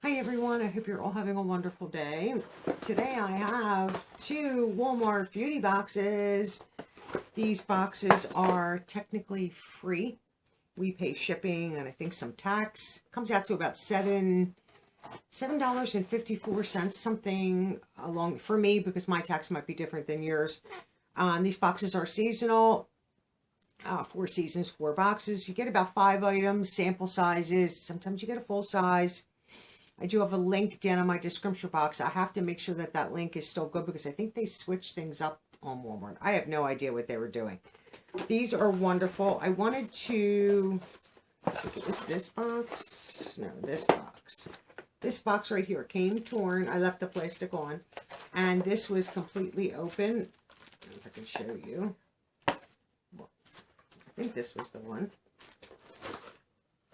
Hi everyone, I hope you're all having a wonderful day. Today I have 2 Walmart beauty boxes. These boxes are technically free. We pay shipping and I think some tax. Comes out to about $7.54, something along for me, because my tax might be different than yours. These boxes are seasonal. 4 seasons, 4 boxes. You get about 5 items, sample sizes. Sometimes you get a full size. I do have a link down in my description box. I have to make sure that that link is still good because I think they switched things up on Walmart. I have no idea what they were doing. These are wonderful. I wanted to, I think it was this box. No, this box. This box right here came torn. I left the plastic on. And this was completely open. I don't know if I can show you. I think this was the one.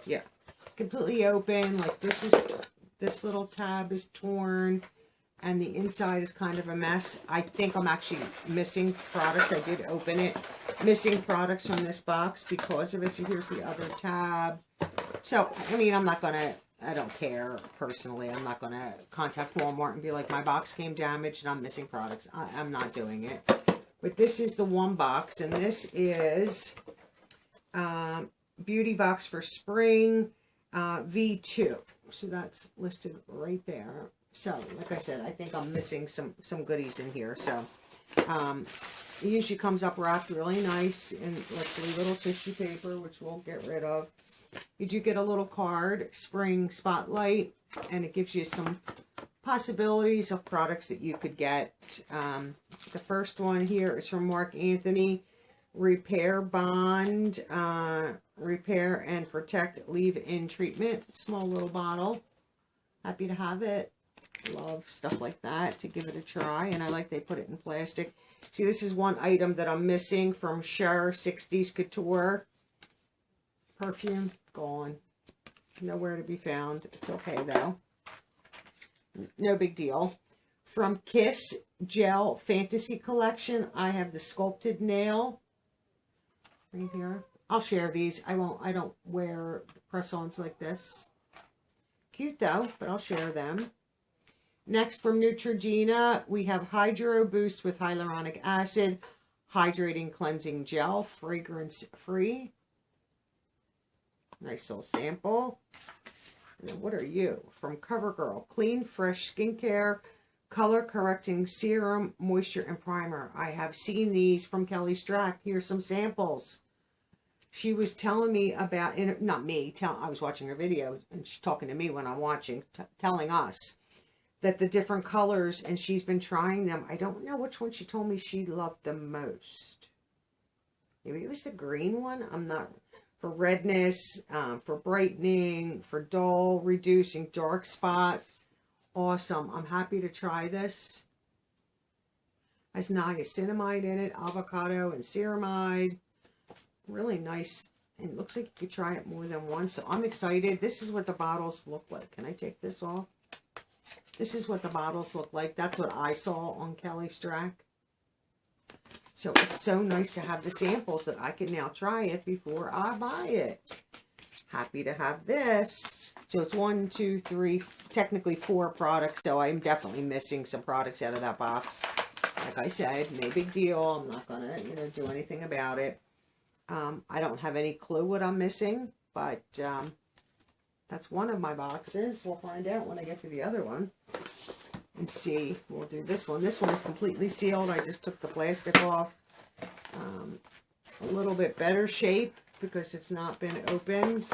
Yeah. Completely open. Like this little tab is torn and the inside is kind of a mess. I think I'm actually missing products. I did open it. Missing products from this box because of it. So here's the other tab. So, I mean, I don't care personally. I'm not going to contact Walmart and be like, my box came damaged and I'm missing products. I'm not doing it. But this is the one box, and this is beauty box for spring V2. So that's listed right there. So, like I said, I think I'm missing some goodies in here. So, it usually comes up wrapped really nice in like little tissue paper, which we'll get rid of. You do get a little card, spring spotlight, and it gives you some possibilities of products that you could get. The first one here is from Marc Anthony. Repair Bond, Repair and Protect Leave-In Treatment. Small little bottle. Happy to have it. Love stuff like that to give it a try. And I like they put it in plastic. See, this is one item that I'm missing from Cher 60s Couture. Perfume, gone. Nowhere to be found. It's okay, though. No big deal. From Kiss Gel Fantasy Collection, I have the Sculpted Nail. Right here. I'll share these. I don't wear press-ons like this. Cute though, but I'll share them. Next, from Neutrogena, we have Hydro Boost with hyaluronic acid, hydrating cleansing gel, fragrance free. Nice little sample. And then what are you? From Covergirl, clean, fresh skincare, color correcting serum, moisture, and primer. I have seen these from Kelly Strack. Here's some samples. She was telling me about, not me, I was watching her video, and she's talking to me when I'm watching, telling us that the different colors, and she's been trying them. I don't know which one she told me she loved the most. Maybe it was the green one. I'm not. For redness, for brightening, for dull, reducing dark spot. Awesome. I'm happy to try this. Has niacinamide in it, avocado and ceramide. Really nice. And it looks like you could try it more than once. So I'm excited. This is what the bottles look like. Can I take this off? This is what the bottles look like. That's what I saw on Kelly Strack. So it's so nice to have the samples that I can now try it before I buy it. Happy to have this. So it's 1, 2, 3, technically 4 products. So I'm definitely missing some products out of that box. Like I said, no big deal. I'm not going to, do anything about it. I don't have any clue what I'm missing, but that's one of my boxes. We'll find out when I get to the other one. And see, we'll do this one. This one is completely sealed. I just took the plastic off. A little bit better shape because it's not been opened.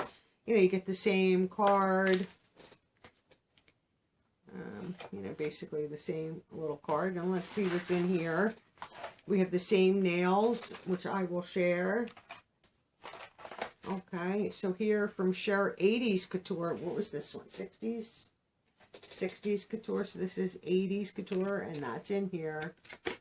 You get the same card. Basically the same little card. And let's see what's in here. We have the same nails, which I will share. Okay, so here from Cher 80s Couture. What was this one? 60s? 60s Couture. So this is 80s Couture, and that's in here. I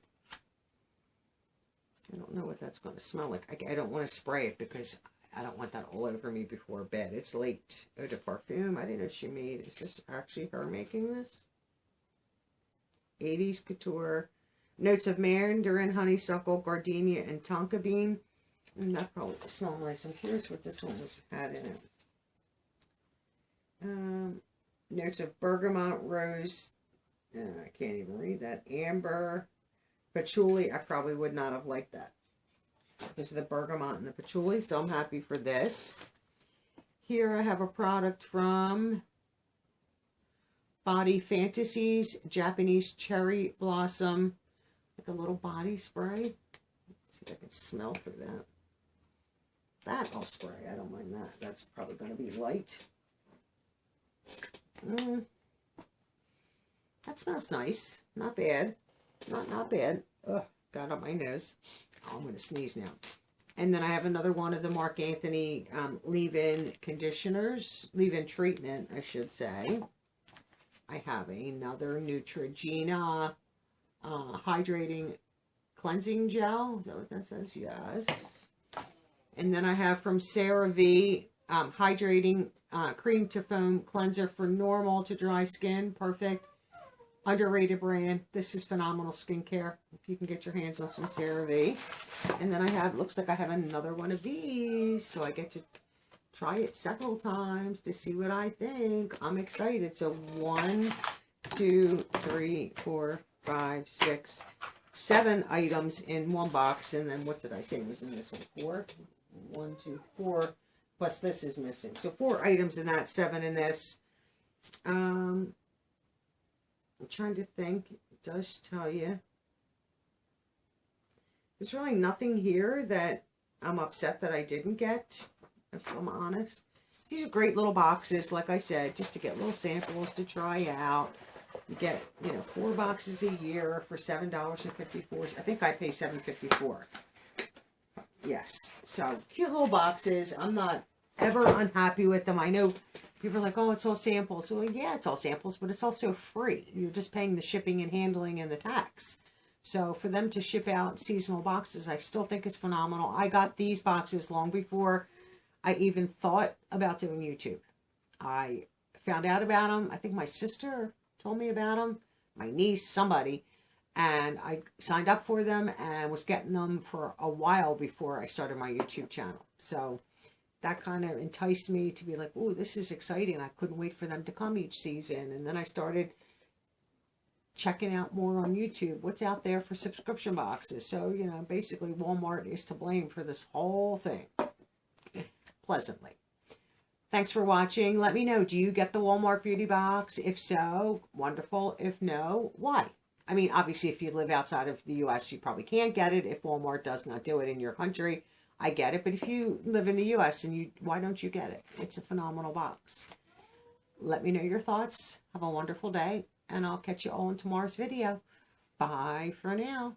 don't know what that's going to smell like. I don't want to spray it because I don't want that all over me before bed. It's late. Eau de Parfum. I didn't know she made. Is this actually her making this? 80s Couture. Notes of mandarin, honeysuckle, gardenia, and tonka bean. And that probably smells nice. I'm curious what this one had in it. Notes of bergamot, rose, I can't even read that, amber, patchouli. I probably would not have liked that because of the bergamot and the patchouli, so I'm happy for this. Here I have a product from Body Fantasies, Japanese cherry blossom, like a little body spray. Let's see if I can smell through that. That I'll spray. I don't mind that. That's probably going to be light. That smells nice. Not bad. Not bad. Ugh, got on my nose. Oh, I'm going to sneeze now. And then I have another one of the Marc Anthony leave-in conditioners. Leave-in treatment, I should say. I have another Neutrogena hydrating cleansing gel. Is that what that says? Yes. And then I have from CeraVe hydrating cream to foam cleanser for normal to dry skin. Perfect. Underrated brand. This is phenomenal skincare. If you can get your hands on some CeraVe. And then I have, looks like I have another one of these. So I get to try it several times to see what I think. I'm excited. So 1, 2, 3, 4, 5, 6, 7 items in one box. And then what did I say was in this one? 4? 1, 2, 4. Plus this is missing. So 4 items in that, 7 in this. I'm trying to think. It does tell you. There's really nothing here that I'm upset that I didn't get, if I'm honest. These are great little boxes, like I said, just to get little samples to try out. You get, 4 boxes a year for $7.54. I think I pay $7.54. Yes. So, cute little boxes. I'm not ever unhappy with them. I know people are like, oh, it's all samples. Well, yeah, it's all samples, but it's also free. You're just paying the shipping and handling and the tax. So, for them to ship out seasonal boxes, I still think it's phenomenal. I got these boxes long before I even thought about doing YouTube. I found out about them. I think my sister told me about them. My niece, somebody. And I signed up for them and was getting them for a while before I started my YouTube channel. So that kind of enticed me to be like, oh, this is exciting. I couldn't wait for them to come each season. And then I started checking out more on YouTube. What's out there for subscription boxes? So, basically Walmart is to blame for this whole thing. Pleasantly. Thanks for watching. Let me know, do you get the Walmart beauty box? If so, wonderful. If no, why? I mean, obviously, if you live outside of the U.S., you probably can't get it. If Walmart does not do it in your country, I get it. But if you live in the U.S., and why don't you get it? It's a phenomenal box. Let me know your thoughts. Have a wonderful day, and I'll catch you all in tomorrow's video. Bye for now.